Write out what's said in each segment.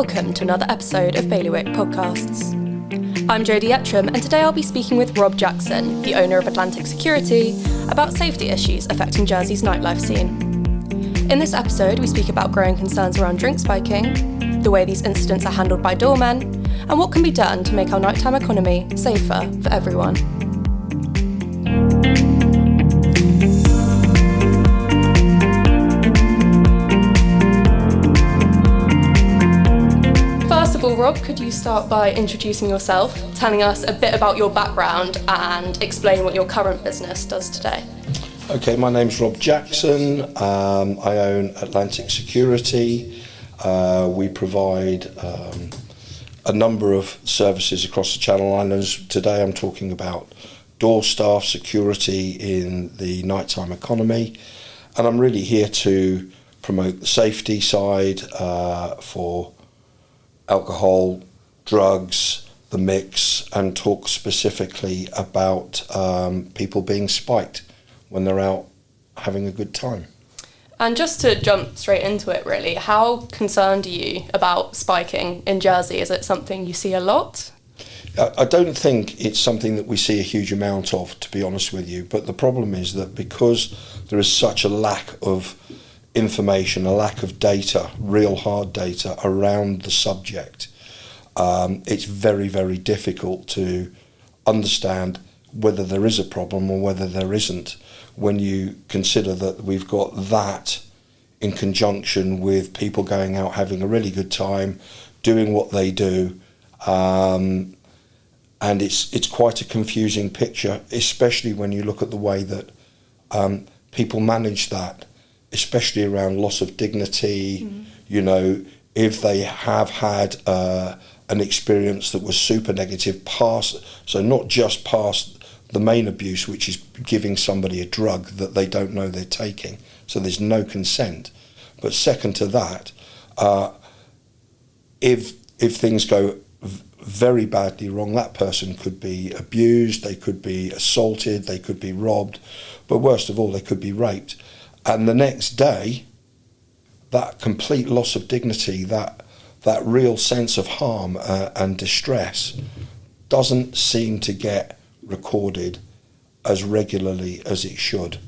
Welcome to another episode of Bailiwick Podcasts. I'm Jodie Yettram, and today I'll be speaking with Rob Jackson, the owner of Atlantic Security, about safety issues affecting Jersey's nightlife scene. In this episode, we speak about growing concerns around drink spiking, the way these incidents are handled by doormen, and what can be done to make our nighttime economy safer for everyone. Rob, could you start by introducing yourself, telling us a bit about your background and explain what your current business does today? Okay, my name's Rob Jackson. I own Atlantic Security. We provide a number of services across the Channel Islands. Today I'm talking about door staff security in the nighttime economy, and I'm really here to promote the safety side for alcohol, drugs, the mix, and talk specifically about people being spiked when they're out having a good time. And just to jump straight into it, really, how concerned are you about spiking in Jersey? Is it something you see a lot? I don't think it's something that we see a huge amount of, to be honest with you, but the problem is that because there is such a lack of information, a lack of data, real hard data around the subject, it's very, very difficult to understand whether there is a problem or whether there isn't, when you consider that we've got that in conjunction with people going out having a really good time, doing what they do, and it's quite a confusing picture, especially when you look at the way that people manage that, especially around loss of dignity. You know, if they have had an experience that was super negative, so not just past the main abuse, which is giving somebody a drug that they don't know they're taking, so there's no consent. But second to that, if things go very badly wrong, that person could be abused, they could be assaulted, they could be robbed, but worst of all, they could be raped. And the next day, that complete loss of dignity, that real sense of harm and distress doesn't seem to get recorded as regularly as it should.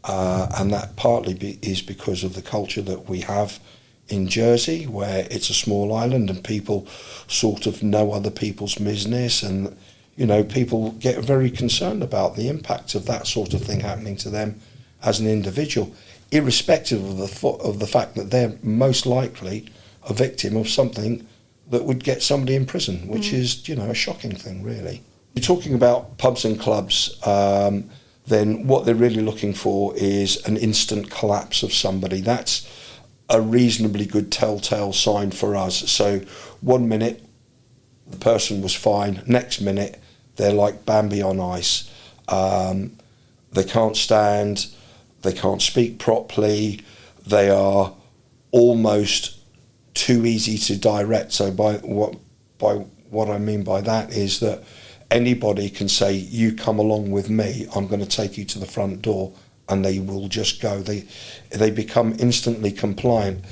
And that partly is because of the culture that we have in Jersey, where it's a small island and people sort of know other people's business, and, you know, people get very concerned about the impact of that sort of thing happening to them as an individual, irrespective of the fact that they're most likely a victim of something that would get somebody in prison, which is, you know, a shocking thing, really. You're talking about pubs and clubs, then what they're really looking for is an instant collapse of somebody. That's a reasonably good telltale sign for us. So 1 minute, the person was fine. Next minute, they're like Bambi on ice. They can't stand. They can't speak properly. They are almost too easy to direct. So by what I mean by that is that anybody can say, "You come along with me. I'm going to take you to the front door," and they will just go. They become instantly compliant,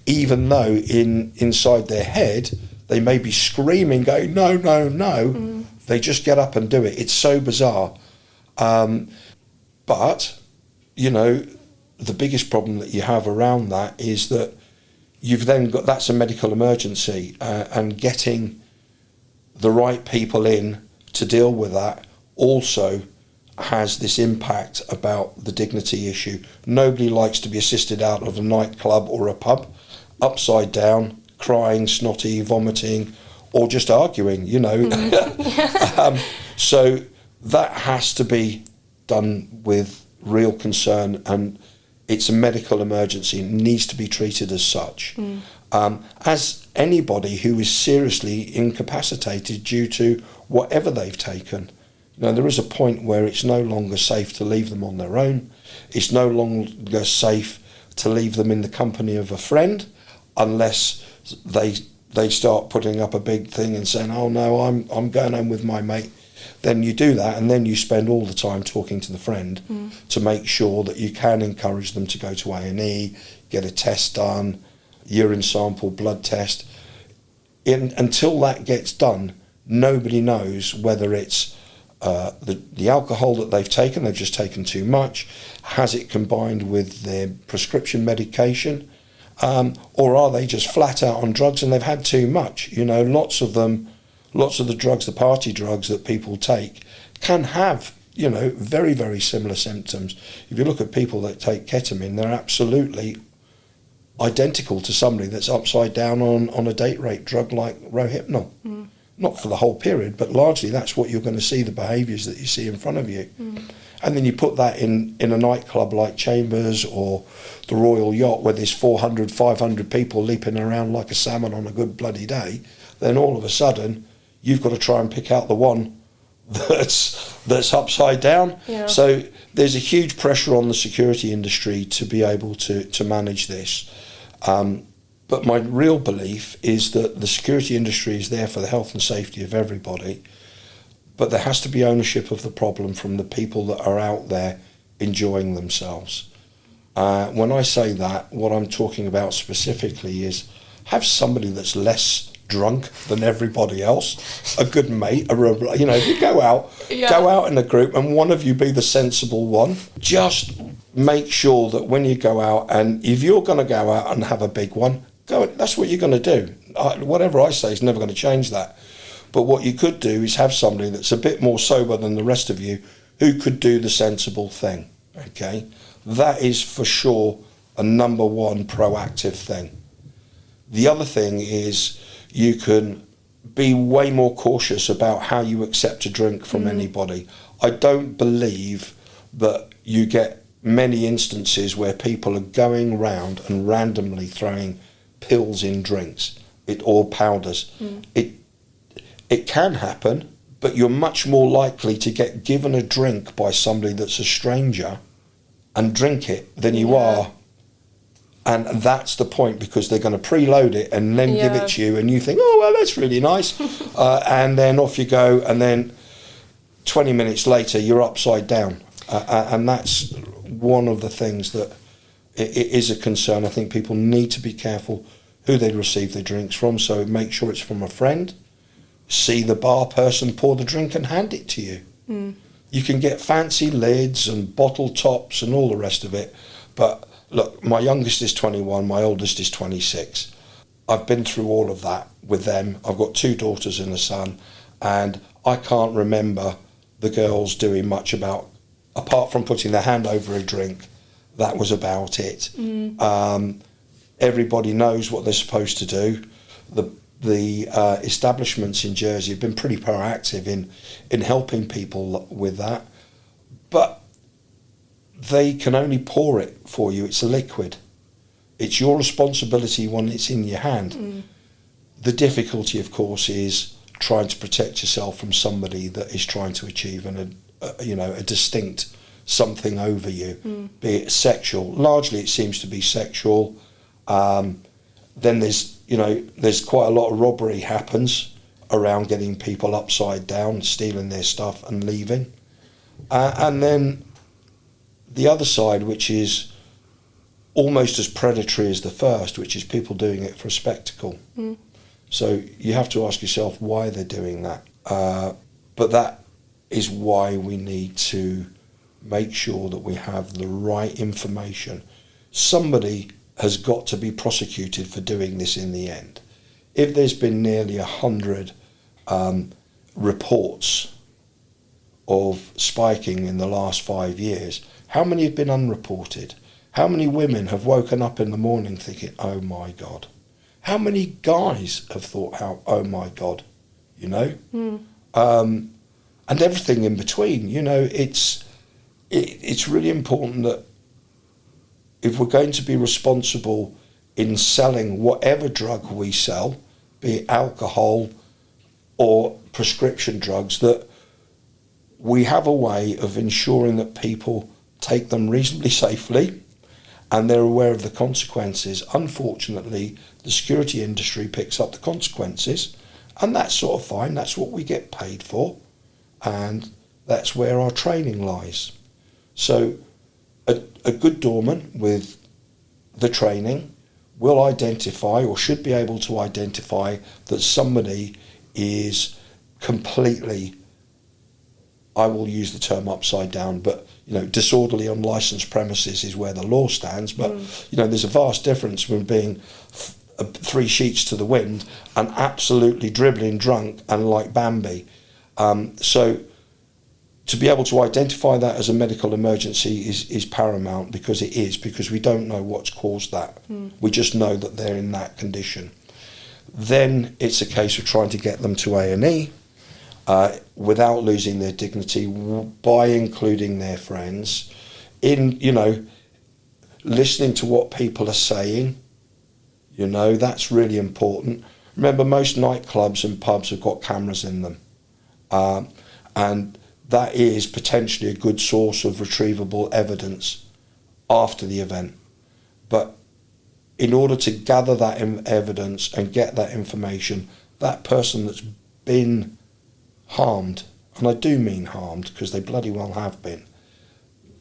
even though inside their head they may be screaming, going, "No, no, no." They just get up and do it. It's so bizarre. But you know, the biggest problem that you have around that is that you've then got, that's a medical emergency, and getting the right people in to deal with that also has this impact about the dignity issue. Nobody likes to be assisted out of a nightclub or a pub, upside down, crying, snotty, vomiting, or just arguing, you know. So that has to be done with real concern, and it's a medical emergency. It needs to be treated as such. As anybody who is seriously incapacitated due to whatever they've taken. You know, there is a point where it's no longer safe to leave them on their own. It's no longer safe to leave them in the company of a friend, unless they start putting up a big thing and saying, "Oh no, I'm going home with my mate." Then you do that, and then you spend all the time talking to the friend to make sure that you can encourage them to go to A&E, get a test done, urine sample, blood test. until that gets done, nobody knows whether it's the alcohol that they've just taken too much, has it combined with their prescription medication, or are they just flat out on drugs and they've had too much? Lots of the drugs, the party drugs that people take, can have, very, very similar symptoms. If you look at people that take ketamine, they're absolutely identical to somebody that's upside down on a date rape drug like Rohypnol. Not for the whole period, but largely that's what you're going to see, the behaviours that you see in front of you. And then you put that in a nightclub like Chambers or the Royal Yacht, where there's 400, 500 people leaping around like a salmon on a good bloody day, then all of a sudden you've got to try and pick out the one that's upside down. Yeah. So there's a huge pressure on the security industry to be able to manage this. But my real belief is that the security industry is there for the health and safety of everybody, but there has to be ownership of the problem from the people that are out there enjoying themselves. When I say that, what I'm talking about specifically is have somebody that's less drunk than everybody else, a good mate, if you go out in a group and one of you be the sensible one, just make sure that when you go out, and if you're going to go out and have a big one, that's what you're going to do. Whatever I say is never going to change that. But what you could do is have somebody that's a bit more sober than the rest of you who could do the sensible thing, okay? That is for sure a number one proactive thing. The other thing is you can be way more cautious about how you accept a drink from anybody. I don't believe that you get many instances where people are going round and randomly throwing pills in drinks or powders. It can happen, but you're much more likely to get given a drink by somebody that's a stranger and drink it than you are. And that's the point, because they're going to preload it and then give it to you, and you think, oh, well, that's really nice. And then off you go, and then 20 minutes later, you're upside down. And that's one of the things that it is a concern. I think people need to be careful who they receive their drinks from, so make sure it's from a friend. See the bar person pour the drink and hand it to you. You can get fancy lids and bottle tops and all the rest of it, but look, my youngest is 21, my oldest is 26. I've been through all of that with them. I've got 2 daughters and a son, and I can't remember the girls doing much apart from putting their hand over a drink. That was about it. Everybody knows what they're supposed to do. The establishments in Jersey have been pretty proactive in helping people with that, but they can only pour it for you. It's a liquid. It's your responsibility when it's in your hand. The difficulty, of course, is trying to protect yourself from somebody that is trying to achieve a distinct something over you, be it sexual. Largely, it seems to be sexual. Then there's quite a lot of robbery happens around getting people upside down, stealing their stuff and leaving. And then the other side, which is almost as predatory as the first, which is people doing it for a spectacle. So you have to ask yourself why they're doing that. But that is why we need to make sure that we have the right information. Somebody has got to be prosecuted for doing this in the end. If there's been nearly 100 reports of spiking in the last 5 years, how many have been unreported? How many women have woken up in the morning thinking, oh my God? How many guys have thought, oh my God? And everything in between. It's really important that if we're going to be responsible in selling whatever drug we sell, be it alcohol or prescription drugs, that we have a way of ensuring that people take them reasonably safely and they're aware of the consequences. Unfortunately, the security industry picks up the consequences, and that's sort of fine. That's what we get paid for, and that's where our training lies. So a good doorman with the training will identify or should be able to identify that somebody is completely, I will use the term upside down, but disorderly on licensed premises is where the law stands. But there's a vast difference between being 3 sheets to the wind and absolutely dribbling drunk and like Bambi. So to be able to identify that as a medical emergency is paramount, because we don't know what's caused that. We just know that they're in that condition. Then it's a case of trying to get them to A&E without losing their dignity, by including their friends in, listening to what people are saying. That's really important. Remember, most nightclubs and pubs have got cameras in them. And that is potentially a good source of retrievable evidence after the event. But in order to gather that evidence and get that information, that person that's been harmed, and I do mean harmed because they bloody well have been,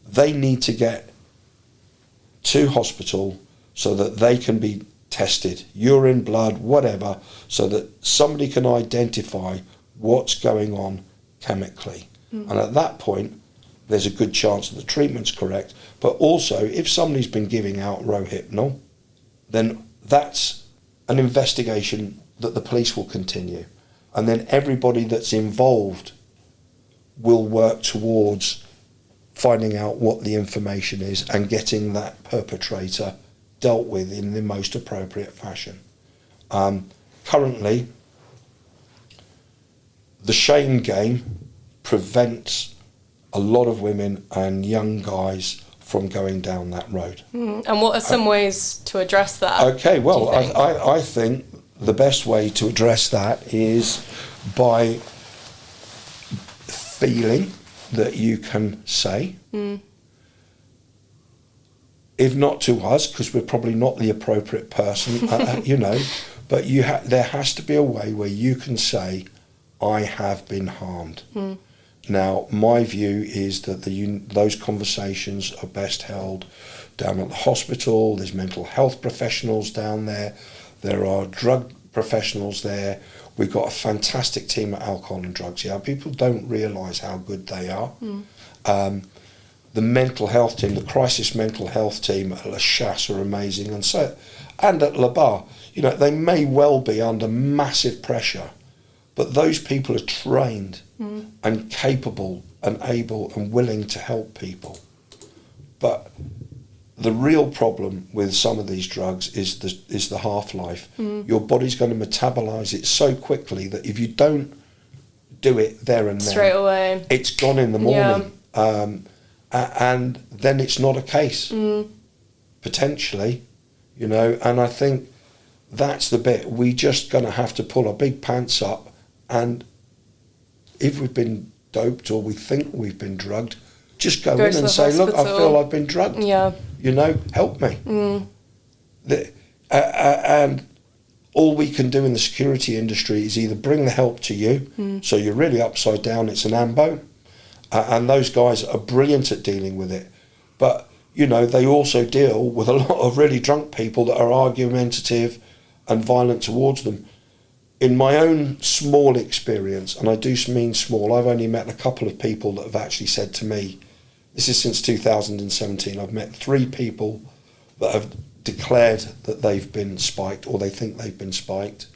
they need to get to hospital so that they can be tested, urine, blood, whatever, so that somebody can identify what's going on chemically. And at that point, there's a good chance that the treatment's correct. But also, if somebody's been giving out Rohypnol, then that's an investigation that the police will continue. And then everybody that's involved will work towards finding out what the information is and getting that perpetrator dealt with in the most appropriate fashion. Currently, the shame game prevents a lot of women and young guys from going down that road. And what are some ways to address that? Okay, well, I think the best way to address that is by feeling that you can say, if not to us, because we're probably not the appropriate person, but there has to be a way where you can say, I have been harmed. Now, my view is that those conversations are best held down at the hospital. There's mental health professionals down there. There are drug professionals there. We've got a fantastic team at Alcohol and Drugs here. People don't realise how good they are. The mental health team, the crisis mental health team at La Chasse are amazing. And at La Barre, they may well be under massive pressure, but those people are trained and capable and able and willing to help people. But the real problem with some of these drugs is the half-life. Your body's going to metabolise it so quickly that if you don't do it there and then, straight away, it's gone in the morning. And then it's not a case, potentially, and I think that's the bit. We're just going to have to pull our big pants up, and if we've been doped or we think we've been drugged, just go in and say, look, I feel I've been drugged. Help me. And all we can do in the security industry is either bring the help to you, so you're really upside down, it's an ambo, and those guys are brilliant at dealing with it. But, they also deal with a lot of really drunk people that are argumentative and violent towards them. In my own small experience, and I do mean small, I've only met a couple of people that have actually said to me, this is since 2017, I've met 3 people that have declared that they've been spiked or they think they've been spiked.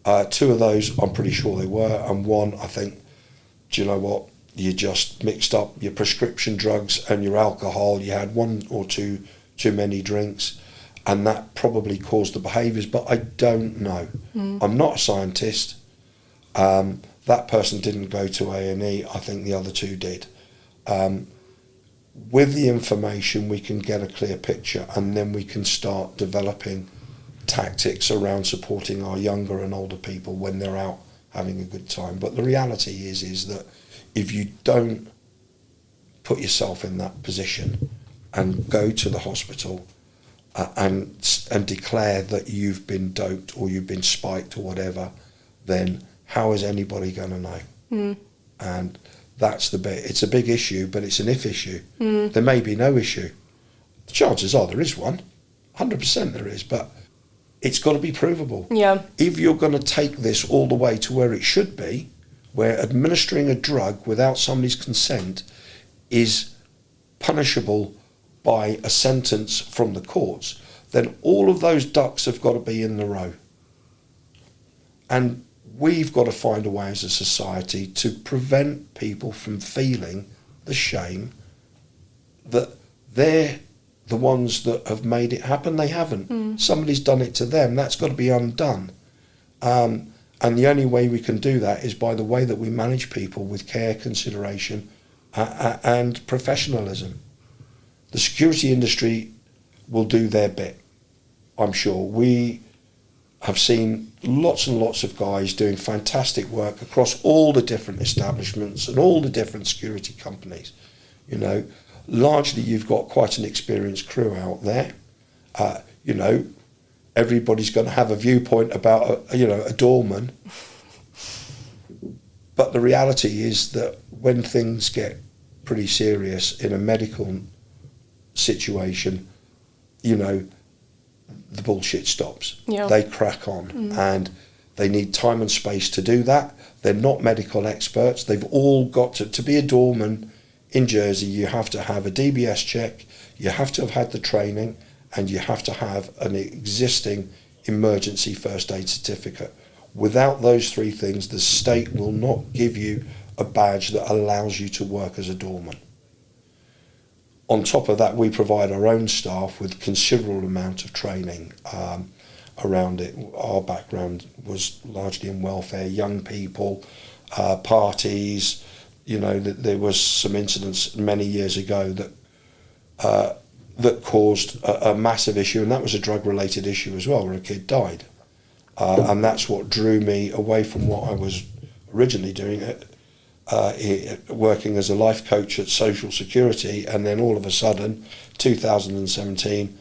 2 of those, I'm pretty sure they were, and 1, I think, do you know what, you just mixed up your prescription drugs and your alcohol, you had 1 or 2 too many drinks, and that probably caused the behaviours, but I don't know. I'm not a scientist. That person didn't go to A&E. I think the other 2 did. With the information, we can get a clear picture, and then we can start developing tactics around supporting our younger and older people when they're out having a good time. But the reality is that if you don't put yourself in that position and go to the hospital and declare that you've been doped or you've been spiked or whatever, then how is anybody going to know? And that's the bit. It's a big issue, but it's an if issue. There may be no issue. The chances are there is one. 100% there is, but it's got to be provable. Yeah. If you're going to take this all the way to where it should be, where administering a drug without somebody's consent is punishable by a sentence from the courts, then all of those ducks have got to be in the row. And we've got to find a way as a society to prevent people from feeling the shame that they're the ones that have made it happen. They haven't. Somebody's done it to them. That's got to be undone. And the only way we can do that is by the way that we manage people with care, consideration, and professionalism. The security industry will do their bit, I'm sure. We have seen lots and lots of guys doing fantastic work across all the different establishments and all the different security companies. You know, largely you've got quite an experienced crew out there. You know, everybody's going to have a viewpoint about a doorman. But the reality is that when things get pretty serious in a medical situation, you know, the bullshit stops. Yeah. They crack on, and they need time and space to do that. They're not medical experts. They've all got to be a doorman in Jersey. You have to have a DBS check, you have to have had the training, and you have to have an existing emergency first aid certificate. Without those three things, the state will not give you a badge that allows you to work as a doorman. On top of that, we provide our own staff with considerable amount of training around it. Our background was largely in welfare, young people, parties. You know, there was some incidents many years ago that caused a massive issue, and that was a drug-related issue as well, where a kid died. And that's what drew me away from what I was originally doing, working as a life coach at Social Security, and then all of a sudden, 2017,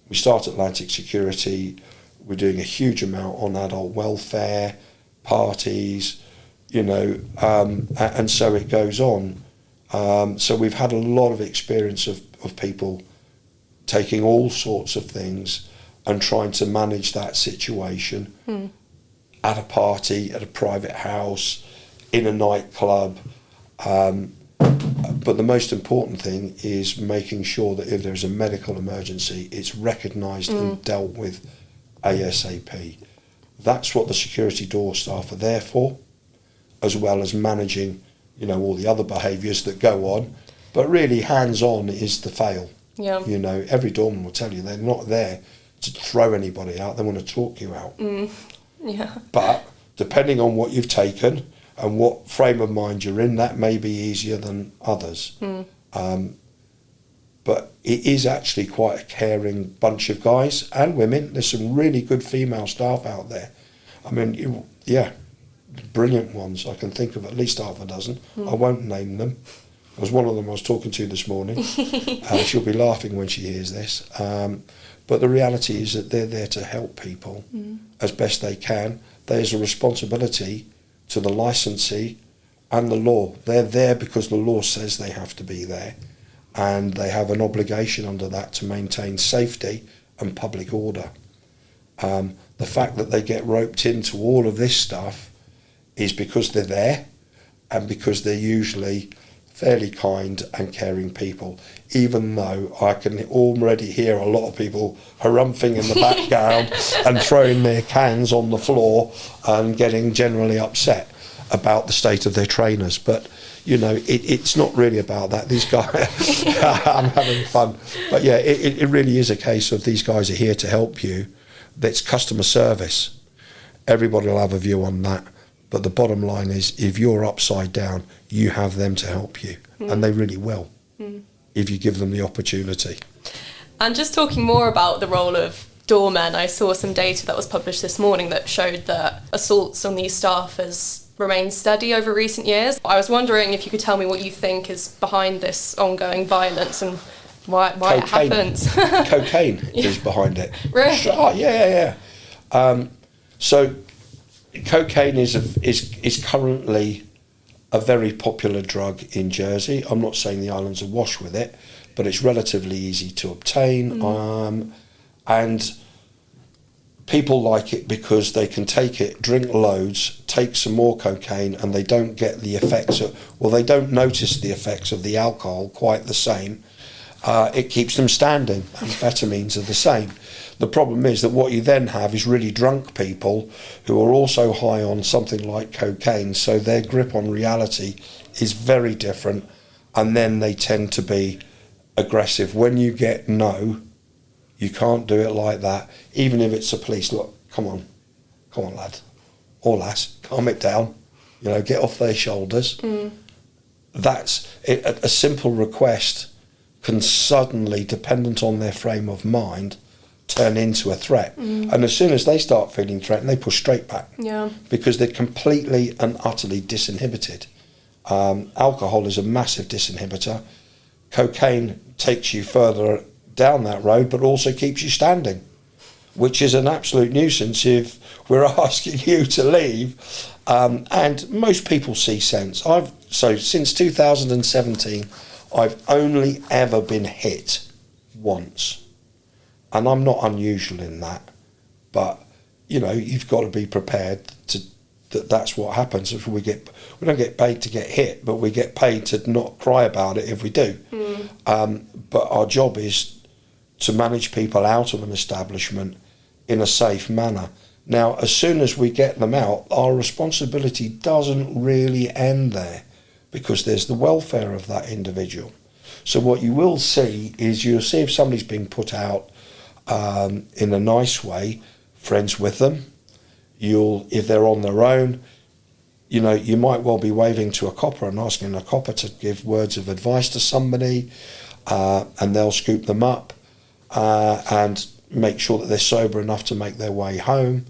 we start Atlantic Security. We're doing a huge amount on adult welfare, parties, you know, and so it goes on. So we've had a lot of experience of people taking all sorts of things and trying to manage that situation at a party, at a private house, in a nightclub. But the most important thing is making sure that if there's a medical emergency, it's recognised and dealt with ASAP. That's what the security door staff are there for, as well as managing, you know, all the other behaviours that go on. But really, hands-on is the fail. Yeah. You know, every doorman will tell you they're not there to throw anybody out, they want to talk you out. Yeah. But depending on what you've taken and what frame of mind you're in, that may be easier than others. But it is actually quite a caring bunch of guys and women. There's some really good female staff out there. I mean, brilliant ones. I can think of at least half a dozen. I won't name them. There's one of them I was talking to this morning. She'll be laughing when she hears this. But the reality is that they're there to help people as best they can. There's a responsibility to the licensee and the law. They're there because the law says they have to be there, and they have an obligation under that to maintain safety and public order. The fact that they get roped into all of this stuff is because they're there and because they're usually fairly kind and caring people, even though I can already hear a lot of people harumphing in the background and throwing their cans on the floor and getting generally upset about the state of their trainers. But, you know, it's not really about that. These guys, I'm having fun. But yeah, it really is a case of these guys are here to help you. That's customer service. Everybody will have a view on that. But the bottom line is, if you're upside down, you have them to help you. And they really will, if you give them the opportunity. And just talking more about the role of doormen, I saw some data that was published this morning that showed that assaults on these staff has remained steady over recent years. I was wondering if you could tell me what you think is behind this ongoing violence and why it happens. Cocaine is behind it. Really? Oh, yeah. So cocaine is currently a very popular drug in Jersey. I'm not saying the islands are awash with it, but it's relatively easy to obtain. And people like it because they can take it, drink loads, take some more cocaine, and they don't get the effects they don't notice the effects of the alcohol quite the same. It keeps them standing. Amphetamines are the same. The problem is that what you then have is really drunk people who are also high on something like cocaine, so their grip on reality is very different, and then they tend to be aggressive. When you get no, you can't do it like that, even if it's the police. Look, come on lad or lass, calm it down, get off their shoulders. That's it. A simple request can suddenly, dependent on their frame of mind, turn into a threat. And as soon as they start feeling threatened, they push straight back. Yeah. Because they're completely and utterly disinhibited. Alcohol is a massive disinhibitor. Cocaine takes you further down that road, but also keeps you standing, which is an absolute nuisance if we're asking you to leave. And most people see sense. So since 2017, I've only ever been hit once. And I'm not unusual in that, but you've got to be prepared that's what happens. If we don't get paid to get hit, but we get paid to not cry about it if we do. But our job is to manage people out of an establishment in a safe manner. Now, as soon as we get them out, our responsibility doesn't really end there, because there's the welfare of that individual. So what you will see is you'll see if somebody's being put out in a nice way, friends with them. If they're on their own, you might well be waving to a copper and asking a copper to give words of advice to somebody, and they'll scoop them up and make sure that they're sober enough to make their way home.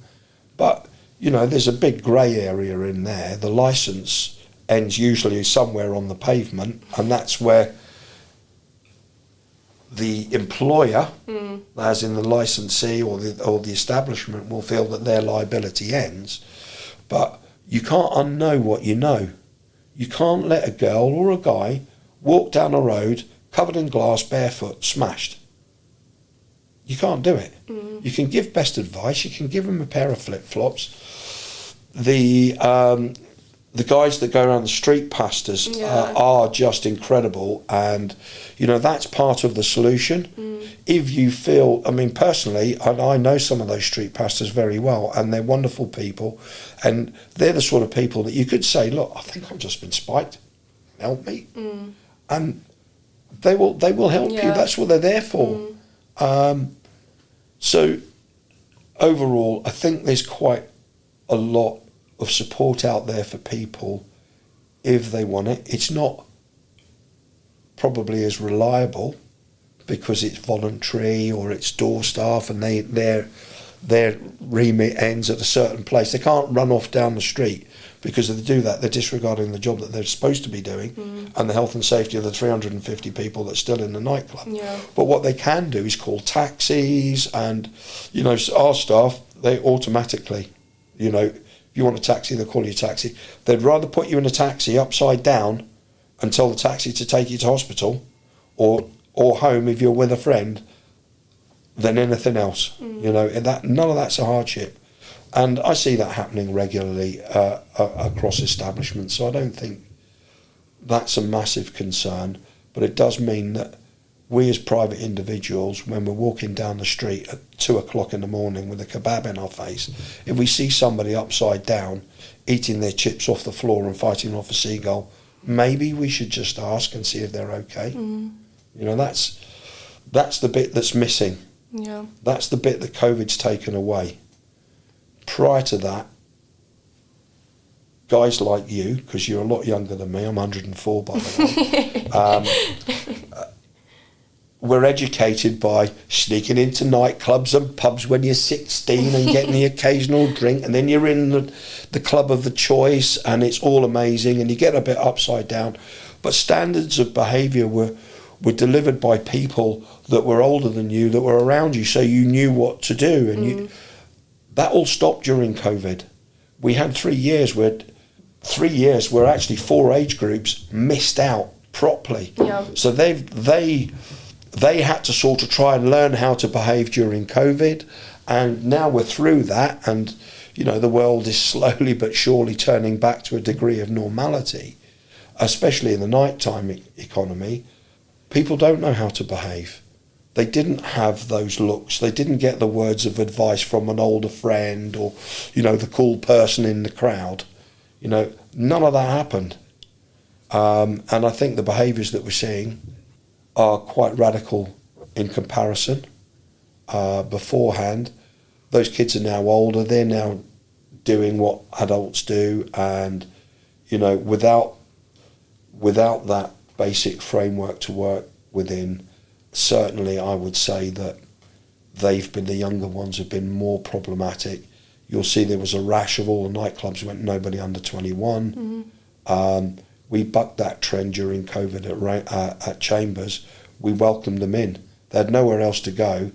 But, there's a big grey area in there. The licence ends usually somewhere on the pavement, and that's where the employer, as in the licensee or the establishment, will feel that their liability ends. But you can't unknow what you know. You can't let a girl or a guy walk down a road covered in glass, barefoot, smashed. You can't do it. You can give best advice. You can give them a pair of flip-flops. The guys that go around the street pastors are just incredible, and that's part of the solution. If you feel, personally, I know some of those street pastors very well, and they're wonderful people, and they're the sort of people that you could say, look, I think I've just been spiked, help me, and they will help you. That's what they're there for. So overall, I think there's quite a lot of support out there for people if they want it. It's not probably as reliable because it's voluntary or it's door staff and their remit ends at a certain place. They can't run off down the street, because if they do that, they're disregarding the job that they're supposed to be doing and the health and safety of the 350 people that's still in the nightclub. But what they can do is call taxis, and our staff, they automatically, if you want a taxi, they'll call you a taxi. They'd rather put you in a taxi upside down and tell the taxi to take you to hospital or home if you're with a friend than anything else. And none of that's a hardship. And I see that happening regularly across establishments, so I don't think that's a massive concern. But it does mean that we as private individuals, when we're walking down the street at 2:00 in the morning with a kebab in our face, if we see somebody upside down eating their chips off the floor and fighting off a seagull, maybe we should just ask and see if they're okay. That's the bit that's missing. That's the bit that COVID's taken away. Prior to that, guys like you, because you're a lot younger than me, I'm 104 by the way, we're educated by sneaking into nightclubs and pubs when you're 16 and getting the occasional drink, and then you're in the club of the choice and it's all amazing and you get a bit upside down. But standards of behaviour were delivered by people that were older than you, that were around you, so you knew what to do. And that all stopped during COVID. We had 3 years where actually 4 age groups missed out properly. So they had to sort of try and learn how to behave during COVID, And now we're through that, and the world is slowly but surely turning back to a degree of normality, especially in the nighttime economy. People don't know how to behave. They didn't have those looks. They didn't get the words of advice from an older friend or, the cool person in the crowd. None of that happened. And I think the behaviours that we're seeing are quite radical in comparison. Beforehand, those kids are now older. They're now doing what adults do, and without that basic framework to work within, certainly I would say that the younger ones have been more problematic. You'll see there was a rash of all the nightclubs went nobody under 21. Mm-hmm. We bucked that trend during COVID at Chambers. We welcomed them in. They had nowhere else to go,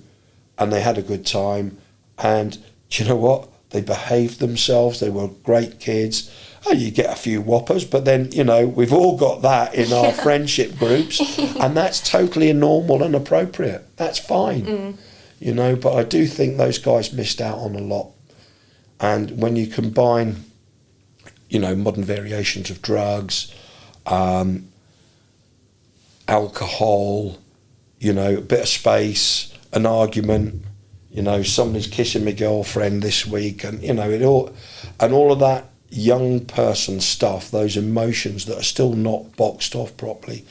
and they had a good time. And do you know what? They behaved themselves. They were great kids. Oh, you get a few whoppers, but then, we've all got that in our friendship groups, and that's totally normal and appropriate. That's fine, but I do think those guys missed out on a lot. And when you combine, modern variations of drugs, alcohol, a bit of space, an argument, somebody's kissing my girlfriend this week, and, all of that young person stuff, those emotions that are still not boxed off properly,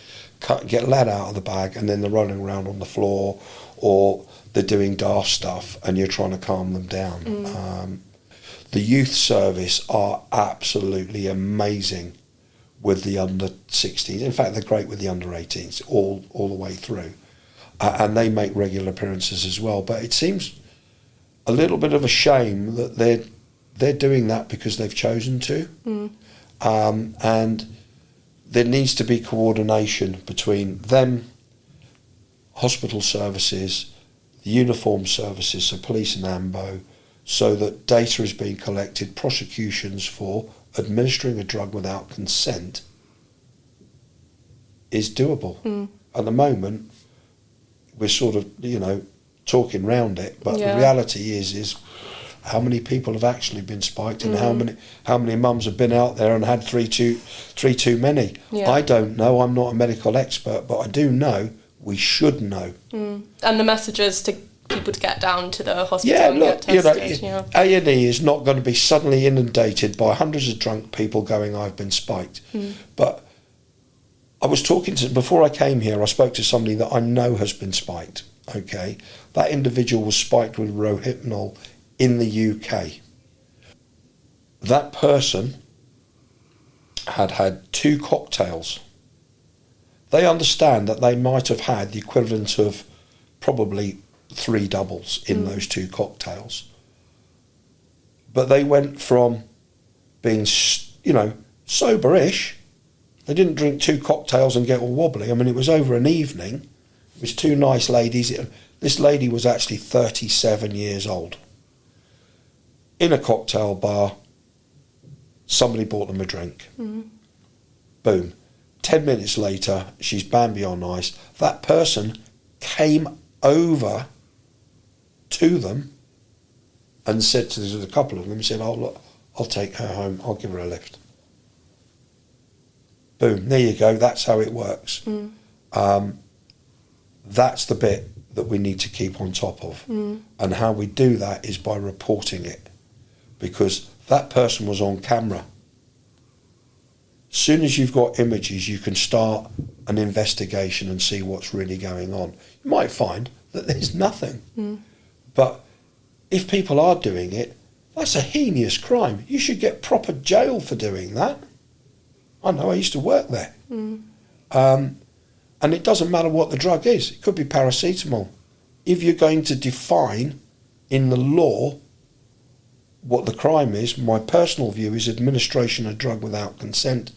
get let out of the bag, and then they're rolling around on the floor, or they're doing daft stuff, and you're trying to calm them down. The youth service are absolutely amazing with the under 16s. In fact, they're great with the under 18s all the way through. And they make regular appearances as well. But it seems a little bit of a shame that they're doing that because they've chosen to. And there needs to be coordination between them, hospital services, the uniform services, so police and AMBO, so that data is being collected. Prosecutions for administering a drug without consent is doable. At the moment, we're sort of, talking round it, but the reality is how many people have actually been spiked, and how many mums have been out there and had three too many. I don't know. I'm not a medical expert, but I do know we should know. And the messages to people to get down to the hospital and get tested. A&E is not going to be suddenly inundated by hundreds of drunk people going, I've been spiked. But I was before I came here, I spoke to somebody that I know has been spiked. Okay, that individual was spiked with Rohypnol in the UK. That person had 2 cocktails. They understand that they might have had the equivalent of probably 3 doubles in those 2 cocktails. But they went from being, sober-ish. They didn't drink 2 cocktails and get all wobbly. I mean, it was over an evening. It was 2 nice ladies. This lady was actually 37 years old. In a cocktail bar, somebody bought them a drink. Boom. 10 minutes later, she's Bambi on ice. That person came over to them and said to a couple of them, said, "Oh, look, I'll take her home. I'll give her a lift." Boom. There you go. That's how it works. That's the bit that we need to keep on top of. And how we do that is by reporting it, because that person was on camera. As soon as you've got images, you can start an investigation and see what's really going on. You might find that there's nothing. But if people are doing it, that's a heinous crime. You should get proper jail for doing that. I know, I used to work there. And it doesn't matter what the drug is. It could be paracetamol. If you're going to define in the law what the crime is, my personal view is administration of drug without consent.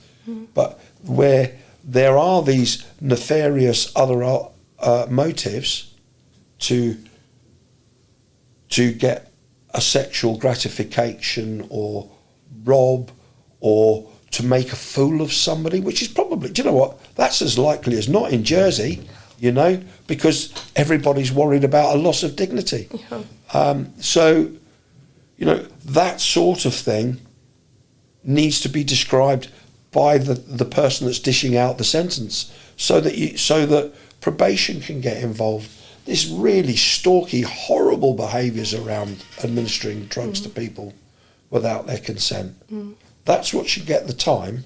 But where there are these nefarious other motives to get a sexual gratification or rob or to make a fool of somebody, which is probably, do you know what, that's as likely as not in Jersey. you know, because everybody's worried about a loss of dignity. So, you know, that sort of thing needs to be described by the person that's dishing out the sentence, so that probation can get involved. This really stalky, horrible behaviours around administering drugs to people without their consent. That's what should get the time,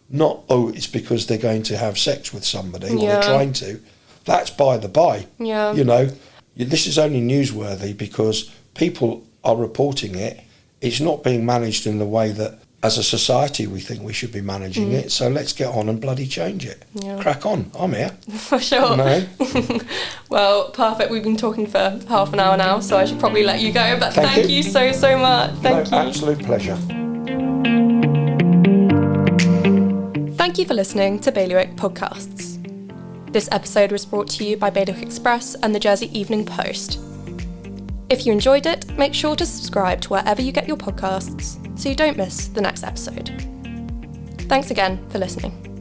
not, oh, it's because they're going to have sex with somebody or they're trying to. That's by the by. You know, this is only newsworthy because people are reporting it. It's not being managed in the way that, as a society, we think we should be managing it. So let's get on and bloody change it. Crack on. I'm here. For sure. You know? Well, perfect. We've been talking for half an hour now, so I should probably let you go. But thank you so much. Thank you. Absolute pleasure. Thank you for listening to Bailiwick Podcasts. This episode was brought to you by Bailiwick Express and the Jersey Evening Post. If you enjoyed it, make sure to subscribe to wherever you get your podcasts so you don't miss the next episode. Thanks again for listening.